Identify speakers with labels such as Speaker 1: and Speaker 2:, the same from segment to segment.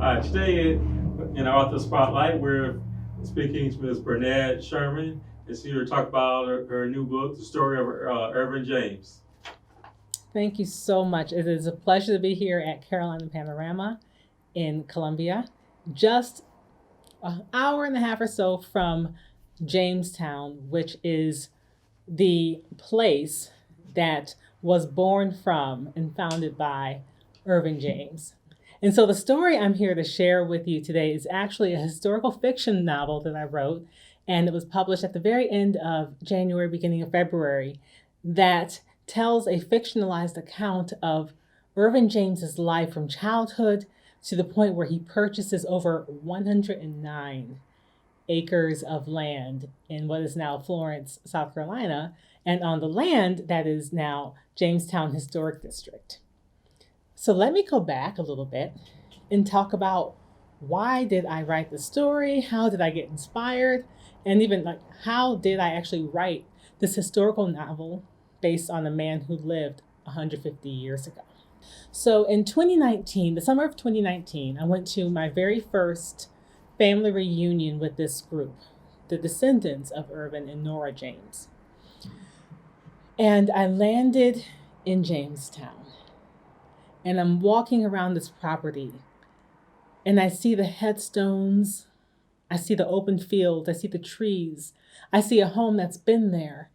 Speaker 1: Today in our author spotlight, we're speaking to Ms. Bernette Sherman, and she's here to talk about her new book, The Story of Ervin James.
Speaker 2: Thank you so much. It is a pleasure to be here at Carolina Panorama in Columbia, just an hour and a half or so from Jamestown, which is the place that was born from and founded by Ervin James. And so the story I'm here to share with you today is actually a historical fiction novel that I wrote, and it was published at the very end of January, beginning of February, that tells a fictionalized account of Ervin James's life from childhood to the point where he purchases over 109 acres of land in what is now Florence, South Carolina, and on the land that is now Jamestown Historic District. So let me go back a little bit and talk about why did I write the story, how did I get inspired, and even how did I actually write this historical novel based on a man who lived 150 years ago. So in 2019, the summer of 2019, I went to my very first family reunion with this group, the descendants of Ervin and Nora James. And I landed in Jamestown. And I'm walking around this property, and I see the headstones, I see the open fields, I see the trees, I see a home that's been there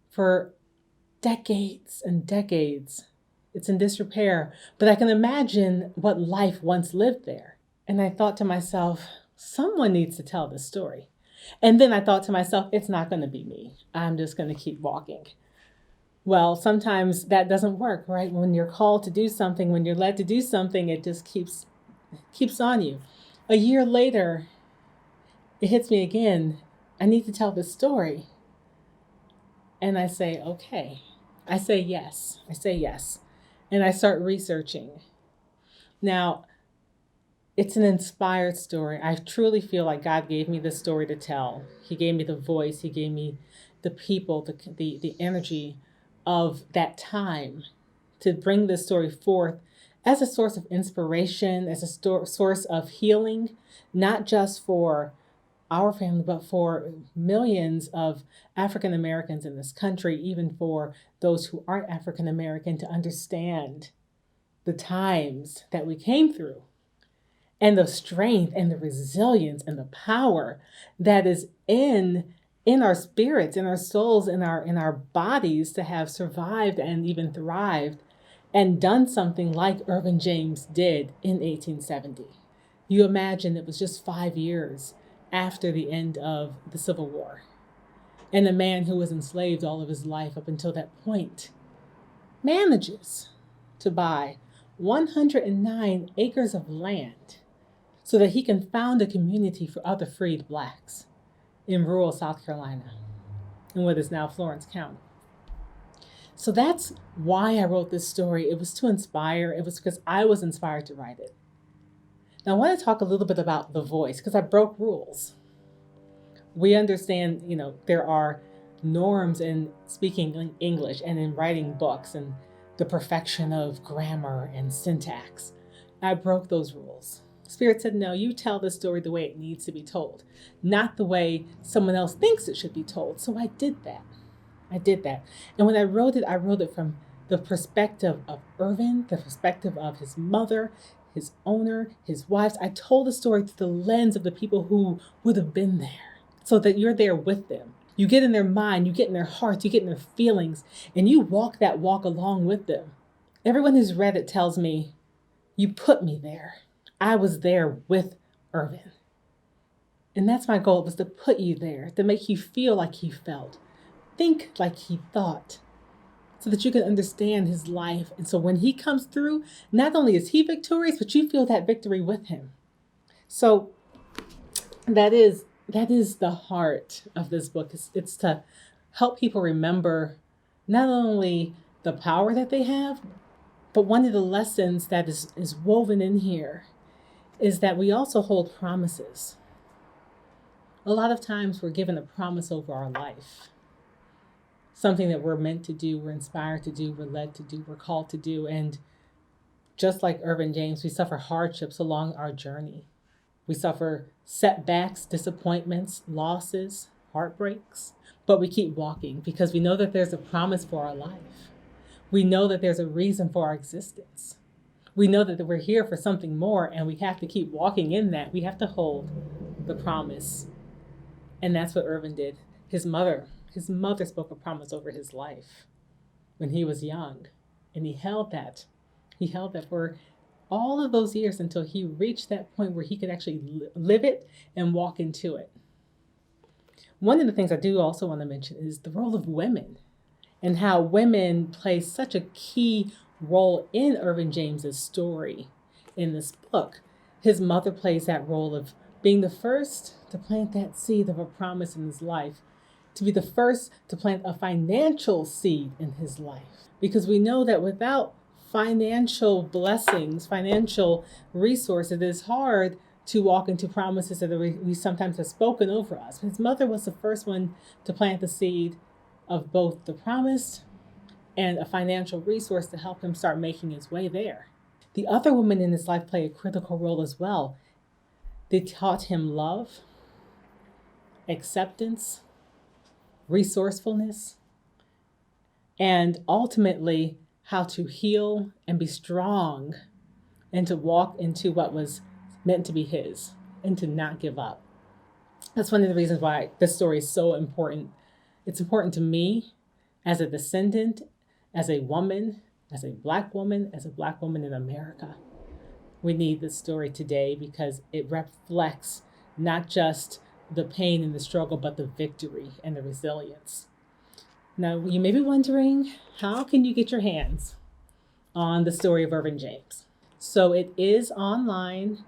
Speaker 2: for decades and decades. It's in disrepair, but I can imagine what life once lived there. And I thought to myself, someone needs to tell this story. And then I thought to myself, it's not going to be me. I'm just going to keep walking. Well, sometimes that doesn't work, right? When you're called to do something, when you're led to do something, it just keeps on you. A year later, it hits me again. I need to tell this story. And I say, okay. I say yes. And I start researching. Now, it's an inspired story. I truly feel like God gave me this story to tell. He gave me the voice. He gave me the people, the energy of that time to bring this story forth as a source of inspiration, as a source of healing, not just for our family, but for millions of African Americans in this country, even for those who aren't African American, to understand the times that we came through and the strength and the resilience and the power that is in our spirits, in our souls, in our bodies, to have survived and even thrived and done something like Ervin James did in 1870. You imagine it was just 5 years after the end of the Civil War. And a man who was enslaved all of his life up until that point manages to buy 109 acres of land so that he can found a community for other freed Blacks in rural South Carolina, in what is now Florence County. So that's why I wrote this story. It was to inspire. It was because I was inspired to write it. Now I want to talk a little bit about the voice, because I broke rules. We understand, there are norms in speaking English and in writing books and the perfection of grammar and syntax. I broke those rules. Spirit said, no, you tell the story the way it needs to be told, not the way someone else thinks it should be told. So I did that. And when I wrote it from the perspective of Ervin, the perspective of his mother, his owner, his wives. I told the story through the lens of the people who would have been there, so that you're there with them. You get in their mind, you get in their hearts, you get in their feelings, and you walk that walk along with them. Everyone who's read it tells me, you put me there. I was there with Ervin. And that's my goal, was to put you there, to make you feel like he felt, think like he thought, so that you can understand his life. And so when he comes through, not only is he victorious, but you feel that victory with him. So that is the heart of this book. It's to help people remember not only the power that they have, but one of the lessons that is woven in here is that we also hold promises. A lot of times we're given a promise over our life, something that we're meant to do, we're inspired to do, we're led to do, we're called to do. And Just like Ervin James, we suffer hardships along our journey. We suffer setbacks, disappointments, losses, heartbreaks, but we keep walking because we know that there's a promise for our life. We know that there's a reason for our existence. We know that we're here for something more, and we have to keep walking in that. We have to hold the promise. And that's what Ervin did. His mother spoke a promise over his life when he was young, and he held that. He held that for all of those years until he reached that point where he could actually live it and walk into it. One of the things I do also want to mention is the role of women and how women play such a key role in Ervin James's story in this book. His mother plays that role of being the first to plant that seed of a promise in his life, to be the first to plant a financial seed in his life. Because we know that without financial blessings, financial resources, it is hard to walk into promises that we sometimes have spoken over us. His mother was the first one to plant the seed of both the promise and a financial resource to help him start making his way there. The other women in his life play a critical role as well. They taught him love, acceptance, resourcefulness, and ultimately how to heal and be strong and to walk into what was meant to be his and to not give up. That's one of the reasons why this story is so important. It's important to me as a descendant, as a woman, as a Black woman in America. We need this story today because it reflects not just the pain and the struggle, but the victory and the resilience. Now, you may be wondering, how can you get your hands on the story of Ervin James? So it is online.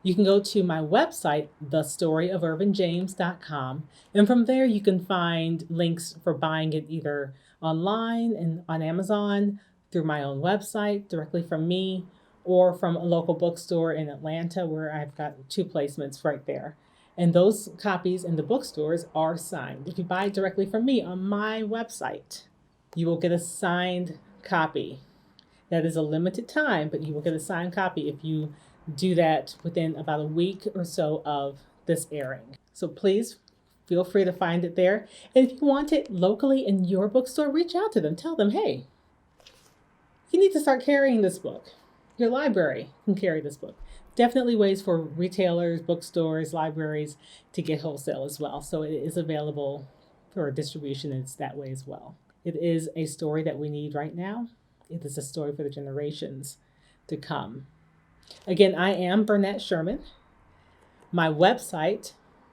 Speaker 2: You can go to my website, thestoryofervinjames.com, and from there you can find links for buying it either online and on Amazon, through my own website, directly from me, or from a local bookstore in Atlanta where I've got 2 placements right there. And those copies in the bookstores are signed. If you buy it directly from me on my website, you will get a signed copy. That is a limited time, but you will get a signed copy if you do that within about a week or so of this airing. So please feel free to find it there. And if you want it locally in your bookstore, reach out to them. Tell them, hey, you need to start carrying this book. Your library can carry this book. Definitely ways for retailers, bookstores, libraries to get wholesale as well. So it is available for distribution, and it's that way as well. It is a story that we need right now. It is a story for the generations to come. Again, I am Bernette Sherman. My website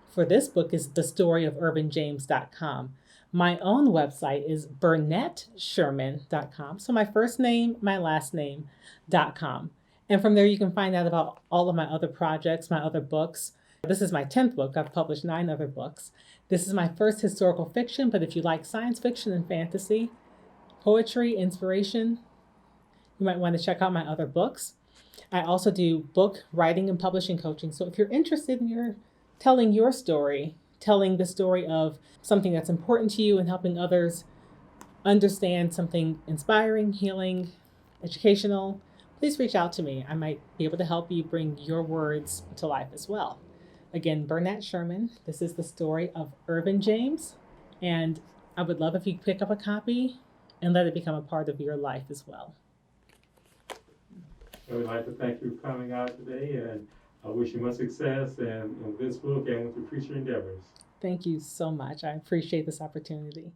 Speaker 2: for this book is thestoryofervinjames.com. My own website is bernettesherman.com. So my first name, my last name.com. And from there you can find out about all of my other projects, my other books. This is my 10th book. I've published 9 other books. This is my first historical fiction, but if you like science fiction and fantasy, poetry, inspiration, you might want to check out my other books. I also do book writing and publishing coaching. So if you're interested in telling your story, telling the story of something that's important to you and helping others understand something inspiring, healing, educational, please reach out to me. I might be able to help you bring your words to life as well. Again, Bernette Sherman. This is the story of Ervin James. And I would love if you pick up a copy and let it become a part of your life as well.
Speaker 1: I would like to thank you for coming out today, and I wish you much success in this book and with your future endeavors.
Speaker 2: Thank you so much. I appreciate this opportunity.